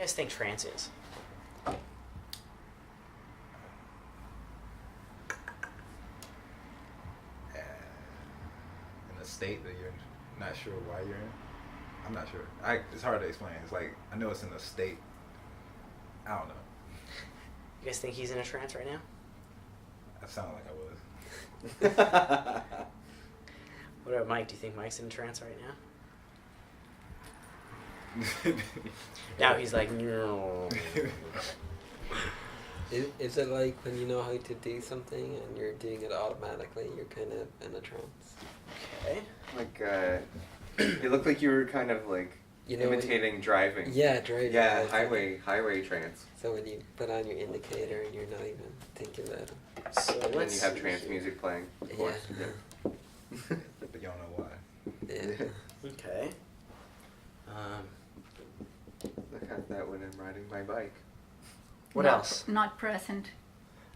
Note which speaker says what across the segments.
Speaker 1: you guys think trance is?
Speaker 2: In a state that you're not sure why you're in. I'm not sure. It's hard to explain. It's like, I know it's in a state. I don't know.
Speaker 1: You guys think he's in a trance right now?
Speaker 2: I sound like I was.
Speaker 1: What about Mike? Do you think Mike's in a trance right now? Now he's like, no.
Speaker 3: Is it like when you know how to do something and you're doing it automatically, you're kind of in a trance?
Speaker 1: Okay.
Speaker 4: Like, it looked like you were kind of like imitating driving.
Speaker 3: Yeah, driving.
Speaker 4: Yeah, highway trance.
Speaker 3: So when you put on your indicator and you're not even thinking about it.
Speaker 1: So
Speaker 4: And then
Speaker 1: let's
Speaker 4: you have
Speaker 1: see
Speaker 4: trance
Speaker 1: here.
Speaker 4: music playing, of course.
Speaker 2: But you don't know why.
Speaker 3: Yeah.
Speaker 1: Okay.
Speaker 4: I have that when I'm riding my bike.
Speaker 1: What
Speaker 5: Not-
Speaker 1: else?
Speaker 5: Not present.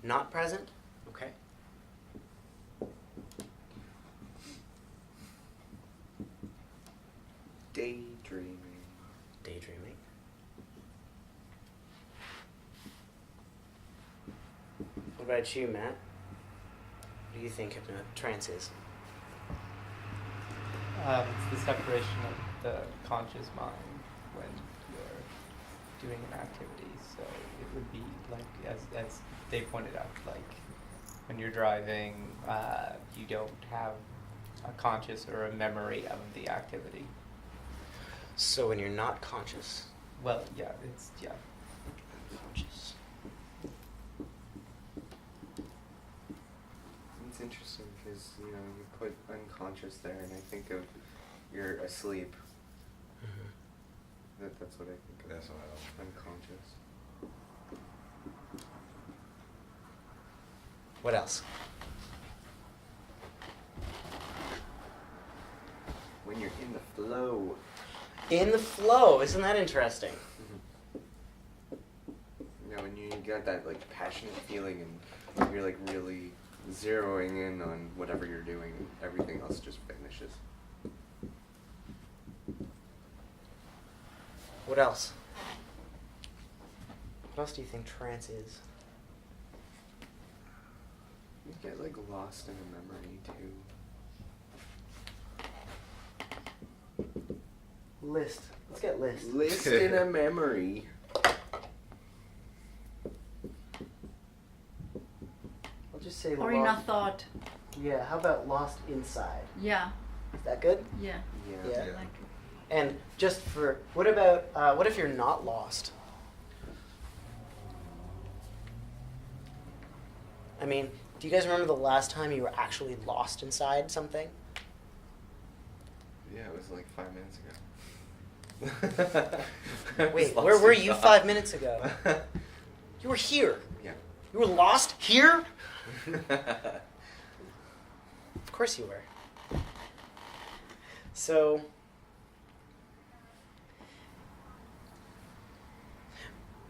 Speaker 1: Not present? Okay.
Speaker 4: Daydreaming.
Speaker 1: Daydreaming. What about you, Matt? What do you think trance is?
Speaker 6: It's the separation of the conscious mind when you're doing an activity. So it would be like, as they pointed out, like when you're driving, you don't have a conscious or a memory of the activity.
Speaker 1: So when you're not conscious.
Speaker 6: Well, yeah.
Speaker 1: Conscious.
Speaker 4: It's interesting because, you put unconscious there and I think of you're asleep.
Speaker 1: Mm-hmm.
Speaker 4: That's what I think of.
Speaker 2: That's what I
Speaker 4: Unconscious.
Speaker 1: What else?
Speaker 4: When you're in the flow.
Speaker 1: In the flow. Isn't that interesting?
Speaker 4: When you got that like passionate feeling and you're like really zeroing in on whatever you're doing, everything else just vanishes.
Speaker 1: What else? What else do you think trance is?
Speaker 4: You get like lost in a memory too.
Speaker 1: List. Let's get list.
Speaker 4: List in a memory.
Speaker 1: I'll just say
Speaker 5: Or in a thought.
Speaker 1: Yeah, how about lost inside?
Speaker 5: Yeah.
Speaker 1: Is that good?
Speaker 5: Yeah.
Speaker 4: Yeah.
Speaker 1: Yeah.
Speaker 5: I like it.
Speaker 1: And just for, what about, what if you're not lost? I mean, do you guys remember the last time you were actually lost inside something?
Speaker 4: Yeah, it was like 5 minutes ago. I was
Speaker 1: Wait,
Speaker 4: lost
Speaker 1: where were
Speaker 4: in
Speaker 1: you
Speaker 4: thought.
Speaker 1: 5 minutes ago? You were here.
Speaker 4: Yeah.
Speaker 1: You were lost here? Of course you were. So,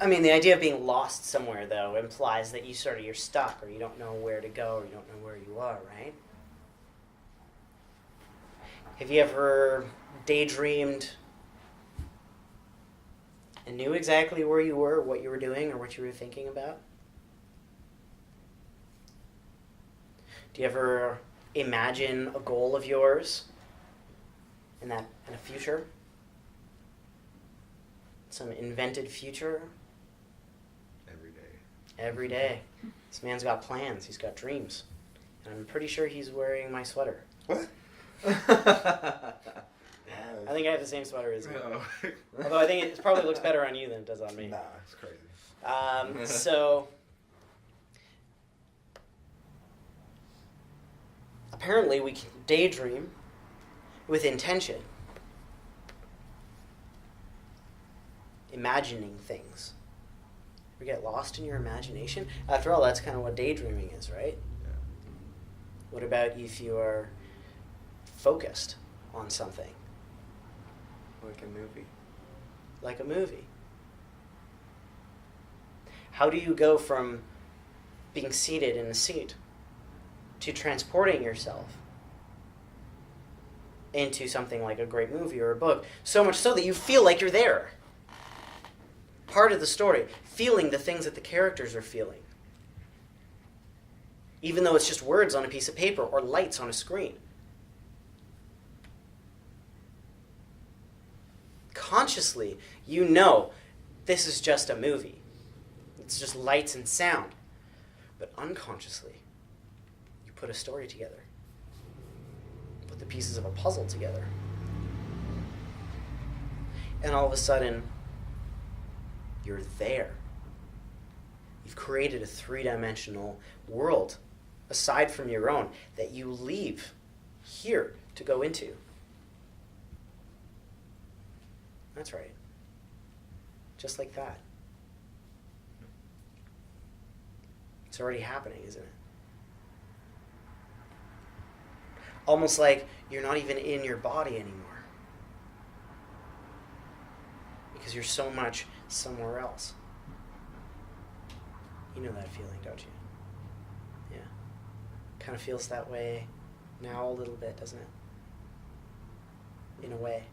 Speaker 1: I mean, the idea of being lost somewhere, though, implies that you're stuck, or you don't know where to go, or you don't know where you are, right? Have you ever daydreamed and knew exactly where you were, what you were doing, or what you were thinking about? Do you ever imagine a goal of yours in a future? Some invented future?
Speaker 2: Every day.
Speaker 1: Every day. This man's got plans. He's got dreams. And I'm pretty sure he's wearing my sweater.
Speaker 2: What?
Speaker 1: I think I have the same sweater as you.
Speaker 2: No.
Speaker 1: Although I think it probably looks better on you than it does on me.
Speaker 2: Nah, it's crazy.
Speaker 1: So, apparently we can daydream with intention. Imagining things. You get lost in your imagination. After all, that's kind of what daydreaming is, right?
Speaker 2: Yeah.
Speaker 1: What about if you are focused on something?
Speaker 4: Like a movie.
Speaker 1: Like a movie. How do you go from being seated in a seat to transporting yourself into something like a great movie or a book, so much so that you feel like you're there? part of the story, feeling the things that the characters are feeling. Even though it's just words on a piece of paper or lights on a screen. Consciously, you know this is just a movie. It's just lights and sound. But unconsciously, you put a story together. Put the pieces of a puzzle together. And all of a sudden, you're there. You've created a three-dimensional world aside from your own that you leave here to go into. That's right. Just like that. It's already happening, isn't it? Almost like you're not even in your body anymore. Because you're so much somewhere else. You know that feeling, don't you? Yeah. Kind of feels that way now a little bit, doesn't it? In a way.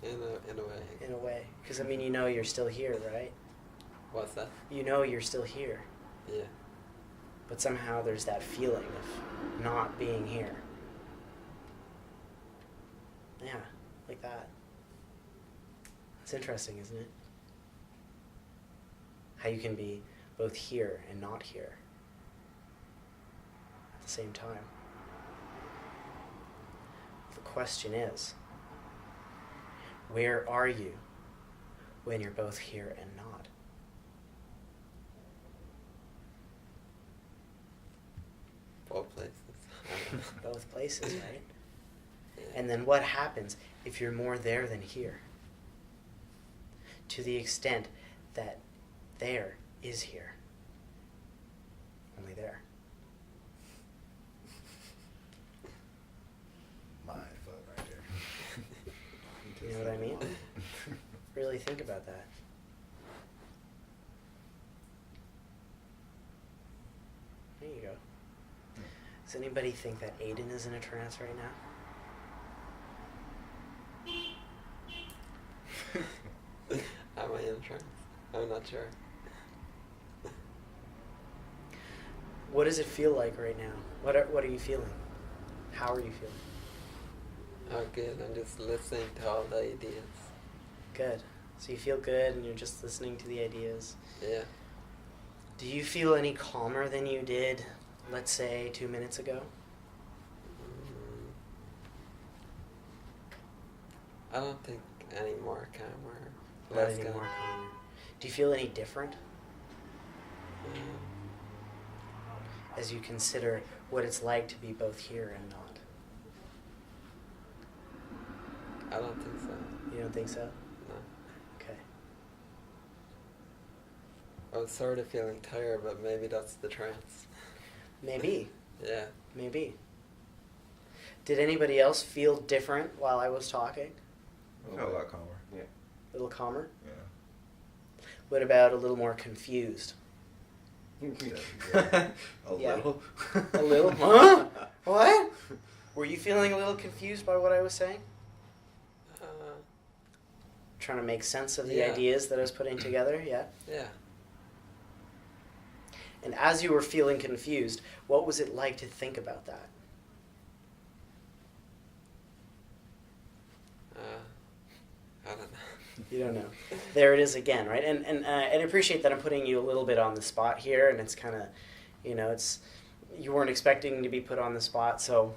Speaker 3: In a way.
Speaker 1: In a way. Because, I mean, you know you're still here, right?
Speaker 3: What's that?
Speaker 1: You know you're still here.
Speaker 3: Yeah.
Speaker 1: But somehow there's that feeling of not being here. Yeah, like that. It's interesting, isn't it? How you can be both here and not here at the same time. The question is, where are you when you're both here and not?
Speaker 3: Both places.
Speaker 1: Both places, right?
Speaker 3: Yeah.
Speaker 1: And then what happens if you're more there than here? To the extent that there is here. Only there.
Speaker 2: Mind fuck right there.
Speaker 1: You know what I mean? Really think about that. There you go. Does anybody think that Aiden is in a trance right now?
Speaker 3: Am I in trance? I'm not sure.
Speaker 1: What does it feel like right now? What are you feeling? How are you feeling?
Speaker 3: Oh, good. I'm just listening to all the ideas.
Speaker 1: Good. So you feel good and you're just listening to the ideas.
Speaker 3: Yeah.
Speaker 1: Do you feel any calmer than you did, let's say, 2 minutes ago?
Speaker 3: I don't think any more calmer.
Speaker 1: Not
Speaker 3: Less
Speaker 1: any more
Speaker 3: calm.
Speaker 1: calmer. Do you feel any different as you consider what it's like to be both here and not?
Speaker 3: I don't think so.
Speaker 1: You don't think so?
Speaker 3: No.
Speaker 1: Okay.
Speaker 3: I was sort of feeling tired, but maybe that's the trance.
Speaker 1: Maybe.
Speaker 3: Yeah.
Speaker 1: Maybe. Did anybody else feel different while I was talking?
Speaker 2: I felt a lot calmer.
Speaker 4: Yeah.
Speaker 1: A little calmer?
Speaker 2: Yeah.
Speaker 1: What about a little more confused?
Speaker 2: Yeah. A
Speaker 1: Yeah.
Speaker 2: little.
Speaker 1: A little? Huh? What? Were you feeling a little confused by what I was saying? Trying to make sense of the
Speaker 3: Yeah.
Speaker 1: ideas that I was putting together? Yeah?
Speaker 3: Yeah.
Speaker 1: And as you were feeling confused, what was it like to think about that?
Speaker 3: I don't know.
Speaker 1: You don't know. There it is again, right? And I appreciate that I'm putting you a little bit on the spot here, and it's kind of, it's you weren't expecting to be put on the spot, so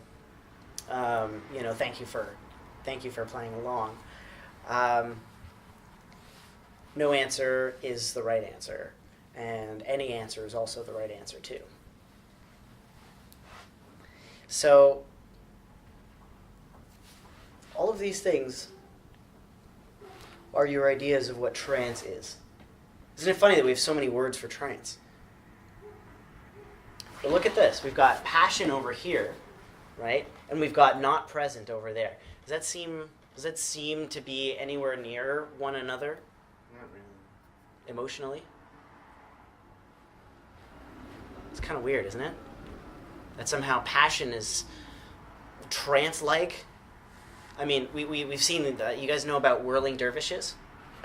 Speaker 1: thank you for playing along. No answer is the right answer, and any answer is also the right answer too. So all of these things are your ideas of what trance is. Isn't it funny that we have so many words for trance? But look at this. We've got passion over here, right? And we've got not present over there. Does that seem to be anywhere near one another
Speaker 4: Not really.
Speaker 1: emotionally? It's kind of weird, isn't it? That somehow passion is trance-like. I mean, we've seen that. You guys know about whirling dervishes?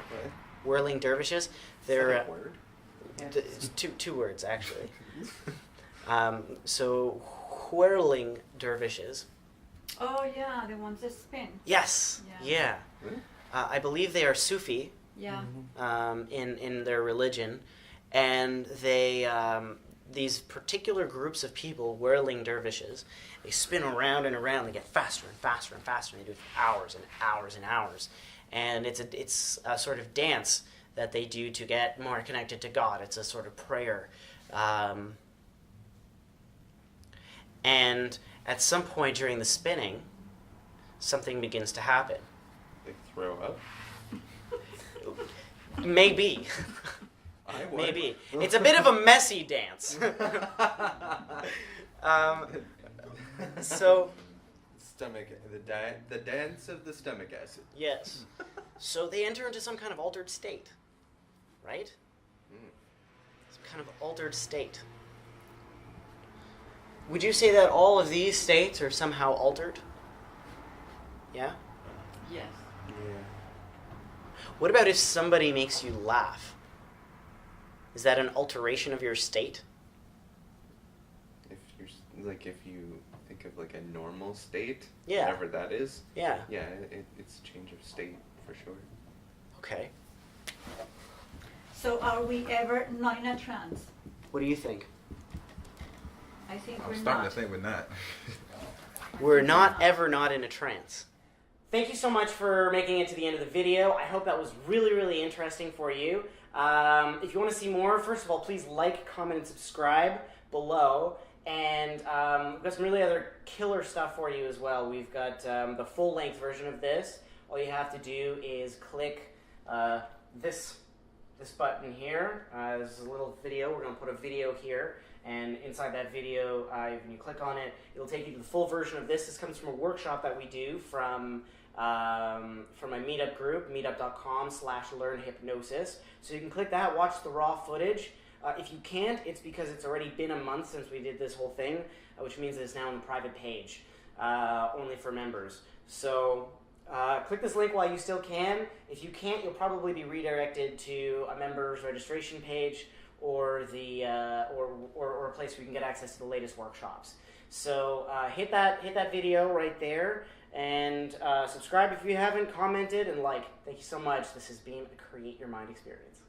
Speaker 4: What?
Speaker 1: Whirling dervishes.
Speaker 4: Is
Speaker 1: They're
Speaker 4: that a word?
Speaker 1: it's two words actually. So whirling dervishes.
Speaker 5: Oh yeah, the ones that spin.
Speaker 1: Yes.
Speaker 5: Yeah.
Speaker 1: Yeah.
Speaker 4: Really?
Speaker 1: I believe they are Sufi
Speaker 5: Yeah.
Speaker 1: in their religion, and they these particular groups of people, whirling dervishes, they spin around and around. They get faster and faster and faster. And they do it for hours and hours and hours, and it's a sort of dance that they do to get more connected to God. It's a sort of prayer, and at some point during the spinning, something begins to happen.
Speaker 4: They throw up?
Speaker 1: Maybe.
Speaker 4: I would.
Speaker 1: Maybe. It's a bit of a messy dance. So,
Speaker 4: Stomach, the dance of the stomach acid.
Speaker 1: yes. So they enter into some kind of altered state, right? Some kind of altered state. Would you say that all of these states are somehow altered? Yeah?
Speaker 5: Yes.
Speaker 4: Yeah.
Speaker 1: What about if somebody makes you laugh? Is that an alteration of your state?
Speaker 4: If you think of like a normal state,
Speaker 1: Yeah.
Speaker 4: whatever that is,
Speaker 1: Yeah.
Speaker 4: yeah, it's change of state for sure.
Speaker 1: Okay.
Speaker 5: So are we ever not in a trance?
Speaker 1: What do you think?
Speaker 5: I think
Speaker 2: I'm
Speaker 5: we're
Speaker 2: starting
Speaker 5: not.
Speaker 2: to think we're not.
Speaker 1: We're not ever not in a trance. Thank you so much for making it to the end of the video. I hope that was really, really interesting for you. If you want to see more, first of all, please like, comment, and subscribe below. And we've got some really other killer stuff for you as well. We've got the full-length version of this. All you have to do is click this button here. There's a little video. We're going to put a video here. And inside that video, when you click on it, it'll take you to the full version of this. This comes from a workshop that we do from my meetup group, meetup.com/learnhypnosis. So you can click that, watch the raw footage. If you can't, it's because it's already been a month since we did this whole thing, which means that it's now on the private page, only for members. So click this link while you still can. If you can't, you'll probably be redirected to a member's registration page or the or a place where you can get access to the latest workshops. So hit that video right there, and subscribe if you haven't, commented, and like. Thank you so much. This has been a Create Your Mind experience.